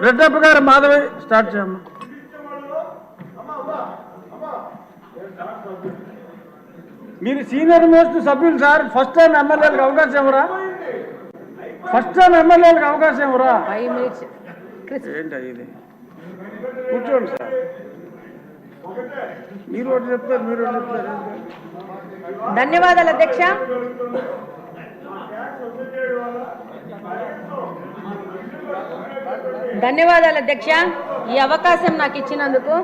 రెడ్డప్ప గారు మాధవి స్టార్ట్ చేయమ్మా. మీరు సీనియర్ మోస్ట్ సభ్యులు సార్. ఫస్ట్ టైం ఎమ్మెల్యేలకు అవకాశం ఇవ్వరా? ఫస్ట్ టైం ఎమ్మెల్యేలకు అవకాశం ఇవ్వరా? ఏంటి ఇది? కూర్చోండి సార్. మీరు ఒకటి చెప్తారు, మీరు ఒకటి చెప్తారు. ధన్యవాదాలు అధ్యక్ష. ధన్యవాదాలు అధ్యక్ష, ఈ అవకాశం నాకు ఇచ్చినందుకు.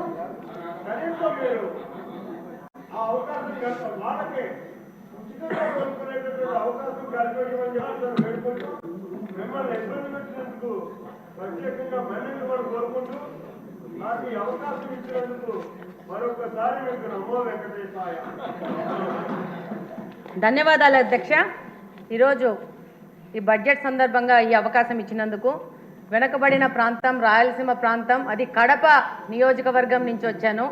ధన్యవాదాలు అధ్యక్ష. ఈరోజు ఈ బడ్జెట్ సందర్భంగా ఈ అవకాశం ఇచ్చినందుకు. వెనుకబడిన ప్రాంతం రాయలసీమ ప్రాంతం, అది కడప నియోజకవర్గం నుంచి వచ్చాను.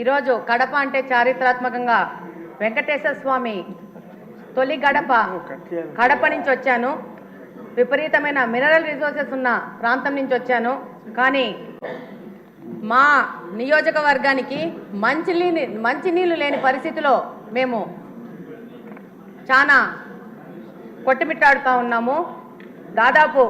ఈరోజు కడప అంటే చారిత్రాత్మకంగా వెంకటేశ్వర స్వామి తొలి గడప కడప నుంచి వచ్చాను. విపరీతమైన మినరల్ రిసోర్సెస్ ఉన్న ప్రాంతం నుంచి వచ్చాను. కానీ మా నియోజకవర్గానికి మంచినీళ్ళు లేని పరిస్థితిలో మేము చాలా కొట్టుమిట్టాడుతూ ఉన్నాము. దాదాపు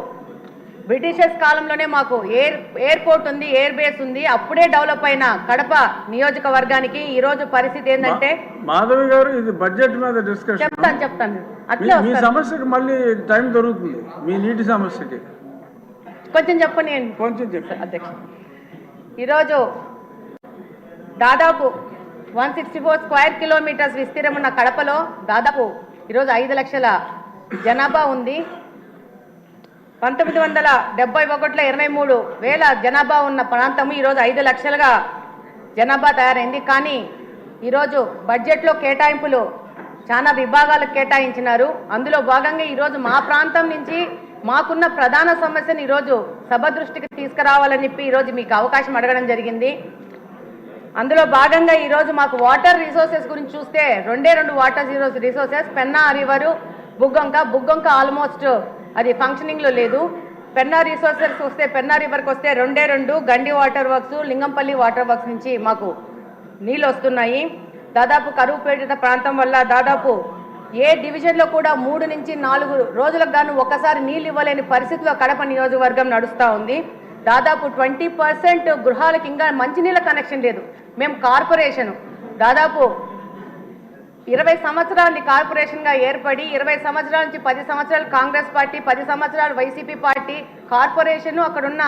బ్రిటిషర్స్ కాలంలోనే మాకు ఎయిర్పోర్ట్ ఉంది, ఎయిర్ బేస్ ఉంది. అప్పుడే డెవలప్ అయిన కడప నియోజకవర్గానికి ఈ రోజు పరిస్థితి ఏంటంటే, మాధవి గారు ఇది బడ్జెట్ మీద డిస్కషన్ చెప్తాను అట్లే. మీ సమస్యకి మళ్ళీ టైం దొరుకుతుంది. మీ నీటి సమస్యకి కొంచెం చెప్పండి. కొంచెం చెప్పండి అధ్యక్ష. ఈరోజు దాదాపు 164 స్క్వేర్ కిలోమీటర్స్ విస్తీర్ణం ఉన్న కడపలో దాదాపు ఈరోజు 5 లక్షల జనాభా ఉంది. 1971లో 23,000 జనాభా ఉన్న ప్రాంతము ఈరోజు 5 లక్షలుగా జనాభా తయారైంది. కానీ ఈరోజు బడ్జెట్లో కేటాయింపులు చాలా విభాగాలకు కేటాయించినారు. అందులో భాగంగా ఈరోజు మా ప్రాంతం నుంచి మాకున్న ప్రధాన సమస్యను ఈరోజు సభ దృష్టికి తీసుకురావాలని చెప్పి ఈరోజు మీకు అవకాశం అడగడం జరిగింది. అందులో భాగంగా ఈరోజు మాకు వాటర్ రిసోర్సెస్ గురించి చూస్తే 2 water resources, Penna river, Buggavanka almost అది ఫంక్షనింగ్లో లేదు. పెన్నా రిసోర్సెస్ వస్తే, పెన్నా రివర్కి వస్తే 2 Gandi water works, Lingampalli water works నుంచి మాకు నీళ్ళు వస్తున్నాయి. దాదాపు కరువు పీడిత ప్రాంతం వల్ల దాదాపు ఏ డివిజన్లో కూడా 3 నుంచి 4 రోజులకు గాను ఒక్కసారి నీళ్ళు ఇవ్వలేని పరిస్థితిలో కడప నియోజకవర్గం నడుస్తూ ఉంది. దాదాపు 20% గృహాలకు ఇంకా మంచినీళ్ళ కనెక్షన్ లేదు. మేము కార్పొరేషను దాదాపు 20 సంవత్సరాలని కార్పొరేషన్గా ఏర్పడి 20 సంవత్సరాల నుంచి 10 సంవత్సరాలు కాంగ్రెస్ పార్టీ, 10 సంవత్సరాలు వైసీపీ పార్టీ, కార్పొరేషను అక్కడున్న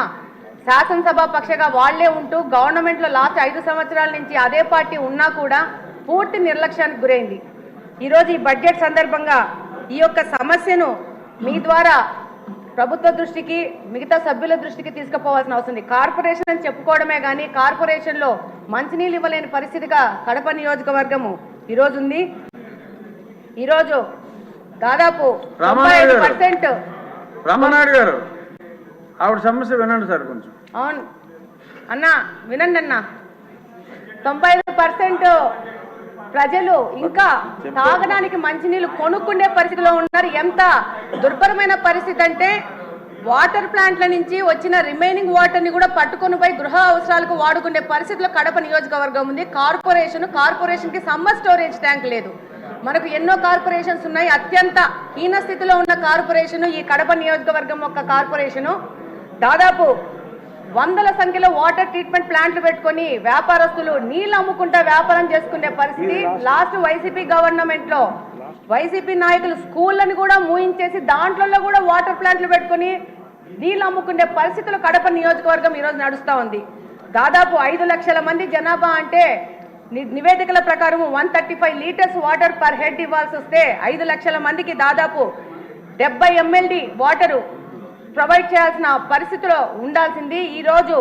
శాసనసభ పక్షగా వాళ్లే ఉంటూ గవర్నమెంట్లో లాస్ట్ 5 సంవత్సరాల నుంచి అదే పార్టీ ఉన్నా కూడా పూర్తి నిర్లక్ష్యానికి గురైంది. ఈరోజు ఈ బడ్జెట్ సందర్భంగా ఈ యొక్క సమస్యను మీ ద్వారా ప్రభుత్వ దృష్టికి, మిగతా సభ్యుల దృష్టికి తీసుకుపోవాల్సిన అవసరం ఉంది. కార్పొరేషన్ అని చెప్పుకోవడమే కానీ కార్పొరేషన్లో మంచినీళ్ళు ఇవ్వలేని పరిస్థితిగా కడప నియోజకవర్గము ఈరోజు ఉంది. ఈరోజు దాదాపు 95% రామనాయుడు గారు ఆవిడ సమస్య వినండి సార్ కొంచెం. అవును అన్న, వినండి అన్న. 95% ప్రజలు ఇంకా తాగడానికి మంచినీళ్ళు కొనుక్కునే పరిస్థితిలో ఉన్నారు. ఎంత దుర్భరమైన పరిస్థితి అంటే వాటర్ ప్లాంట్ల నుంచి వచ్చిన రిమైనింగ్ వాటర్ని కూడా పట్టుకొని పోయి గృహ అవసరాలకు వాడుకునే పరిస్థితిలో కడప నియోజకవర్గం ఉంది. కార్పొరేషన్కి సమ్మర్ స్టోరేజ్ ట్యాంక్ లేదు. మనకు ఎన్నో కార్పొరేషన్స్ ఉన్నాయి. అత్యంత హీన స్థితిలో ఉన్న కార్పొరేషను ఈ కడప నియోజకవర్గం యొక్క కార్పొరేషను. దాదాపు 100ల సంఖ్యలో వాటర్ ట్రీట్మెంట్ ప్లాంట్లు పెట్టుకొని వ్యాపారస్తులు నీళ్ళు అమ్ముకుంటా వ్యాపారం చేసుకునే పరిస్థితి. లాస్ట్ వైసీపీ గవర్నమెంట్లో వైసీపీ నాయకులు స్కూళ్ళని కూడా మూయించేసి దాంట్లో కూడా వాటర్ ప్లాంట్లు పెట్టుకొని నీళ్ళు అమ్ముకునే పరిస్థితులు కడప నియోజకవర్గం ఈరోజు నడుస్తూ ఉంది. దాదాపు 5 లక్షల మంది జనాభా అంటే నివేదికల ప్రకారం 135 లీటర్స్ వాటర్ పర్ హెడ్ ఇవ్వాల్సి వస్తే 5 లక్షల మందికి దాదాపు 70 mld వాటరు ప్రొవైడ్ చేయాల్సిన పరిస్థితిలో ఉండాల్సింది. ఈరోజు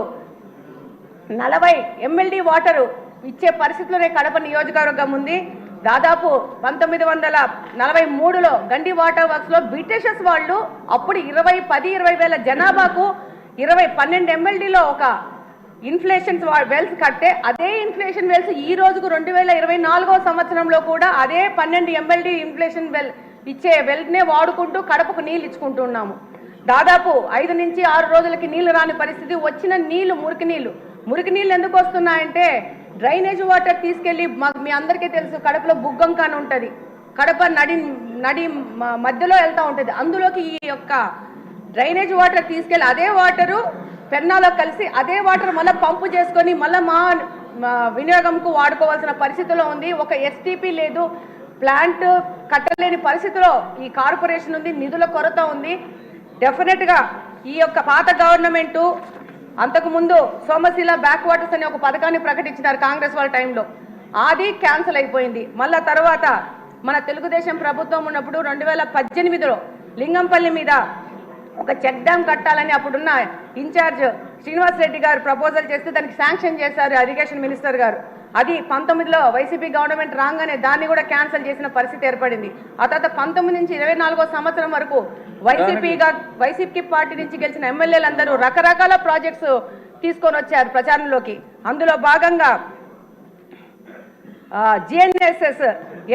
40 mld వాటరు ఇచ్చే పరిస్థితిలోనే కడప నియోజకవర్గం ఉంది. దాదాపు 1943లో గండి వాటర్ వర్క్స్లో బ్రిటిషర్స్ వాళ్ళు అప్పుడు 20 వేల జనాభాకు 12 mldలో ఒక ఇన్ఫ్లేషన్ వెల్స్ కట్టే అదే ఇన్ఫ్లేషన్ వెల్స్ ఈ రోజుకు 2024వ సంవత్సరంలో కూడా అదే 12 mld ఇన్ఫ్లేషన్ వెల్ ఇచ్చే వెల్నే వాడుకుంటూ కడపకు నీళ్ళు ఇచ్చుకుంటున్నాము. దాదాపు 5 నుంచి 6 రోజులకి నీళ్లు రాని పరిస్థితి. వచ్చిన నీళ్లు మురికి నీళ్ళు ఎందుకు వస్తున్నాయంటే డ్రైనేజ్ వాటర్ తీసుకెళ్లి మీ అందరికీ తెలుసు కడపలో బుగ్గంక అని ఉంటుంది, కడప నడి మధ్యలో వెళ్తూ ఉంటుంది. అందులోకి ఈ యొక్క డ్రైనేజ్ వాటర్ తీసుకెళ్లి అదే వాటరు పెన్నాలో కలిసి అదే వాటర్ మళ్ళీ పంపు చేసుకొని మళ్ళీ మా వినియోగంకు వాడుకోవాల్సిన పరిస్థితిలో ఉంది. ఒక ఎస్టీపీ లేదు, ప్లాంట్ కట్టలేని పరిస్థితిలో ఈ కార్పొరేషన్ ఉంది, నిధుల కొరత ఉంది. డెఫినెట్గా ఈ యొక్క పాత గవర్నమెంటు అంతకుముందు సోమశిల బ్యాక్ వాటర్స్ అనే ఒక పథకాన్ని ప్రకటించినారు కాంగ్రెస్ వాళ్ళ టైంలో, అది క్యాన్సిల్ అయిపోయింది. మళ్ళా తర్వాత మన తెలుగుదేశం ప్రభుత్వం ఉన్నప్పుడు 2018లో లింగంపల్లి మీద ఒక చెక్ డ్యామ్ కట్టాలని అప్పుడున్న ఇన్ఛార్జ్ శ్రీనివాస్ రెడ్డి గారు ప్రపోజల్ చేస్తే దానికి శాంక్షన్ చేశారు ఇరిగేషన్ మినిస్టర్ గారు. అది 19లో వైసీపీ గవర్నమెంట్ రాగానే దాన్ని కూడా క్యాన్సిల్ చేసిన పరిస్థితి ఏర్పడింది. ఆ తర్వాత 19 నుంచి 24వ సంవత్సరం వరకు వైసీపీ పార్టీ నుంచి గెలిచిన ఎమ్మెల్యేలందరూ రకరకాల ప్రాజెక్ట్స్ తీసుకొని వచ్చారు ప్రచారంలోకి. అందులో భాగంగా జిఎన్ఎస్ఎస్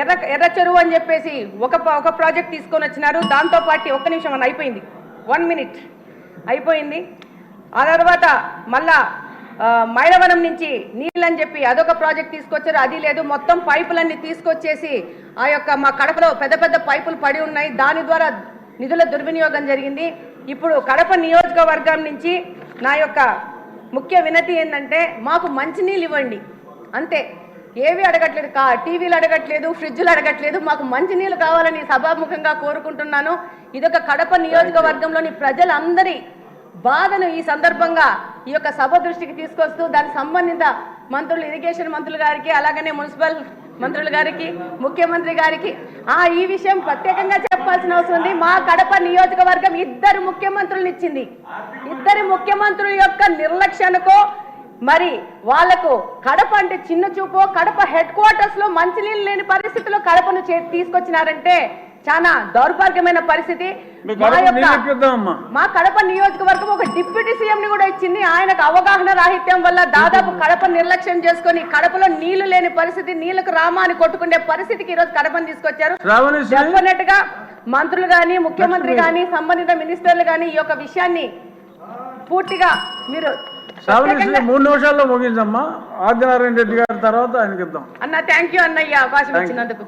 ఎర్ర చెరువు అని చెప్పేసి ఒక ప్రాజెక్ట్ తీసుకొని వచ్చినారు. దాంతో పాటు 1 నిమిషం అని అయిపోయింది, 1 మినిట్ అయిపోయింది. ఆ తర్వాత మళ్ళా మైలవరం నుంచి నీళ్ళని చెప్పి అదొక ప్రాజెక్ట్ తీసుకొచ్చారు, అది లేదు. మొత్తం పైపులన్నీ తీసుకొచ్చేసి ఆ యొక్క మా కడపలో పెద్ద పైపులు పడి ఉన్నాయి, దాని ద్వారా నిధుల దుర్వినియోగం జరిగింది. ఇప్పుడు కడప నియోజకవర్గం నుంచి నా యొక్క ముఖ్య వినతి ఏంటంటే మాకు మంచినీళ్ళు ఇవ్వండి అంతే, ఏవి అడగట్లేదు, టీవీలు అడగట్లేదు, ఫ్రిడ్జ్లు అడగట్లేదు, మాకు మంచినీళ్ళు కావాలని సభాముఖంగా కోరుకుంటున్నాను. ఇదొక కడప నియోజకవర్గంలోని ప్రజలందరి బాధను ఈ సందర్భంగా ఈ యొక్క సభ దృష్టికి తీసుకొస్తూ దానికి సంబంధిత మంత్రులు, ఇరిగేషన్ మంత్రులు గారికి, అలాగనే మున్సిపల్ మంత్రులు గారికి, ముఖ్యమంత్రి గారికి ఈ విషయం ప్రత్యేకంగా చెప్పాల్సిన అవసరం ఉంది. మా కడప నియోజకవర్గం 2 ముఖ్యమంత్రులను ఇచ్చింది. 2 ముఖ్యమంత్రుల యొక్క నిర్లక్ష్యానికో మరి వాళ్లకు కడప అంటే చిన్న చూపో, కడప హెడ్ క్వార్టర్స్ లో మంచినీళ్ళు లేని పరిస్థితిలో కడపను తీసుకొచ్చినారంటే చాలా దౌర్భాగ్యమైన పరిస్థితి. మా కడప నియోజకవర్గం ఒక డిప్యూటీ సీఎం ని కూడా ఇచ్చింది. ఆయనకు అవగాహన రాహిత్యం వల్ల దాదాపు కడప నిర్లక్ష్యం చేసుకుని కడపలో నీళ్లు లేని పరిస్థితి, నీళ్లకు రామాని కొట్టుకునే పరిస్థితికి ఈ రోజు కడపని తీసుకొచ్చారు. డెఫినెట్ గా మంత్రులు గాని, ముఖ్యమంత్రి గాని, సంబంధిత మినిస్టర్లు గాని ఈ యొక్క విషయాన్ని పూర్తిగా మీరు 3 నిమిషాల్లో ముగించమ్మా. ఆదినారాయణ రెడ్డి గారి తర్వాత ఆయనకి ఇద్దాం అన్న. థ్యాంక్ యూ అన్నయ్య అవకాశం ఇచ్చినందుకు.